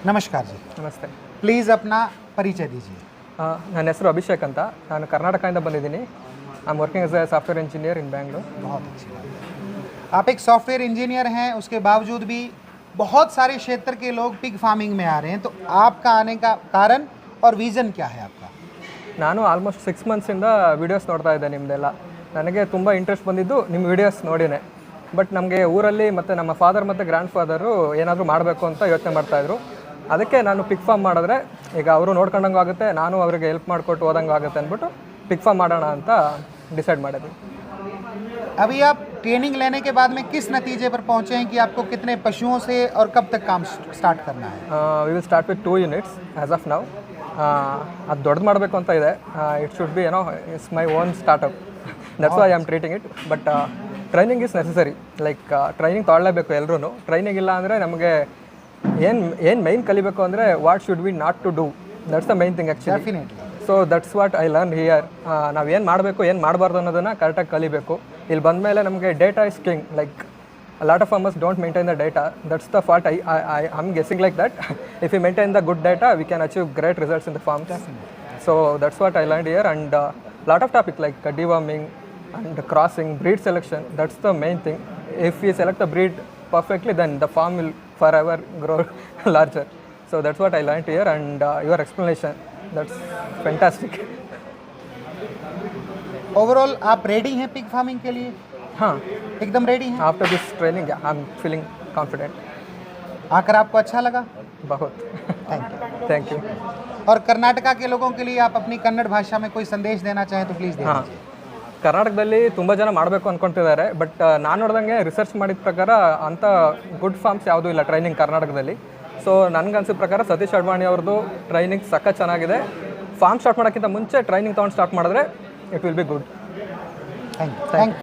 ನಮಸ್ಕಾರ जी ನಮಸ್ತೆ. प्लीज़ अपना परिचय दीजिए। ನನ್ನ ಹೆಸರು ಅಭಿಷೇಕ್ ಅಂತ. ನಾನು ಕರ್ನಾಟಕದಿಂದ ಬಂದಿದ್ದೀನಿ. I am working as a software engineer in Bangalore. बहुत अच्छी बात है। आप एक सॉफ्टवेयर इंजीनियर हैं, उसके बावजूद भी बहुत सारे क्षेत्र के लोग पिग फार्मिंग में आ रहे हैं, तो आपका आने का कारण और विज़न क्या है आपका? ನಾನು ಆಲ್ಮೋಸ್ಟ್ 6 ಮಂತ್ಸಿಂದ ವೀಡಿಯೋಸ್ ನೋಡ್ತಾ ಇದ್ದೆ ನಿಮ್ಮದೆಲ್ಲ. ನನಗೆ ತುಂಬ ಇಂಟ್ರೆಸ್ಟ್ ಬಂದಿದ್ದು ನಿಮ್ಮ ವೀಡಿಯೋಸ್ ನೋಡಿನೇ. ಬಟ್ ನಮಗೆ ಊರಲ್ಲಿ ಮತ್ತು ನಮ್ಮ ಫಾದರ್ ಮತ್ತು ಗ್ರ್ಯಾಂಡ್ ಫಾದರು ಏನಾದರೂ ಮಾಡಬೇಕು ಅಂತ ಯೋಚನೆ ಮಾಡ್ತಾಯಿದ್ರು. ಅದಕ್ಕೆ ನಾನು ಪಿಗ್ ಫಾರ್ಮ್ ಮಾಡಿದ್ರೆ ಈಗ ಅವರು ನೋಡ್ಕೊಂಡಂಗೂ ಆಗುತ್ತೆ, ನಾನು ಅವರಿಗೆ ಹೆಲ್ಪ್ ಮಾಡಿಕೊಟ್ಟು ಹೋದಂಗೂ ಆಗುತ್ತೆ ಅಂದ್ಬಿಟ್ಟು ಪಿಗ್ ಫಾರ್ಮ್ ಮಾಡೋಣ ಅಂತ ಡಿಸೈಡ್ ಮಾಡಿದ್ವಿ. अभी आप ट्रेनिंग लेने के बाद में किस नतीजे पर पहुँचे हैं कि आपको कितने पशुओं से और कब तक काम स्टार्ट करना है? We will start with 2 units as of now. ಅದು ದೊಡ್ಡದು ಮಾಡಬೇಕು ಅಂತ ಇದೆ. It should be it's my own startup. That's why I am treating it. But training is necessary. Like training ತೊಗೊಳ್ಳೇಬೇಕು ಎಲ್ಲರೂ. ಟ್ರೈನಿಂಗ್ ಇಲ್ಲ ಅಂದರೆ ನಮಗೆ ಏನು ಮೈನ್ ಕಲಿಬೇಕು ಅಂದರೆ what should we not to do, that's the main thing actually. Definitely. So that's what I learn here. ನಾವು ಏನು ಮಾಡಬೇಕು ಏನು ಮಾಡಬಾರ್ದು ಅನ್ನೋದನ್ನು ಕರೆಕ್ಟಾಗಿ ಕಲಿಬೇಕು. ಇಲ್ಲಿ ಬಂದಮೇಲೆ ನಮಗೆ data is king. Like lot of farmers don't maintain the data. That's the fault. I am guessing like that. If you maintain the good data we can achieve great results in the farms. So that's what I learn here. And lot of topic like deworming and crossing, breed selection, that's the main thing. If we select the breed perfectly, then the farm will forever grow larger. So that's what I learned here. And your explanation, that's fantastic. Overall आप ready हैं pig farming के लिए? हाँ, एकदम ready हैं? after this training, yeah, I'm feeling confident. आकर आपको अच्छा लगा? बहुत. Thank you. Thank you. और कर्नाटका के लोगों के लिए आप अपनी कन्नड़ भाषा में कोई संदेश देना चाहें तो प्लीज़ दे ಹಾಂ, दीजिए। ಕರ್ನಾಟಕದಲ್ಲಿ ತುಂಬ ಜನ ಮಾಡಬೇಕು ಅಂದ್ಕೊತಿದ್ದಾರೆ. ಬಟ್ ನಾನು ನೋಡ್ದಂಗೆ ರಿಸರ್ಚ್ ಮಾಡಿದ ಪ್ರಕಾರ ಅಂಥ ಗುಡ್ ಫಾರ್ಮ್ಸ್ ಯಾವುದೂ ಇಲ್ಲ ಟ್ರೈನಿಂಗ್ ಕರ್ನಾಟಕದಲ್ಲಿ. ಸೊ ನನಗನ್ಸಿದ ಪ್ರಕಾರ ಸತೀಶ್ ಅಡ್ವಾಣಿ ಅವ್ರದ್ದು ಟ್ರೈನಿಂಗ್ ಸಖತ್ ಚೆನ್ನಾಗಿದೆ. ಫಾರ್ಮ್ ಸ್ಟಾರ್ಟ್ ಮಾಡೋಕ್ಕಿಂತ ಮುಂಚೆ ಟ್ರೈನಿಂಗ್ ತೊಗೊಂಡು ಸ್ಟಾರ್ಟ್ ಮಾಡಿದ್ರೆ it will be good. Thank you.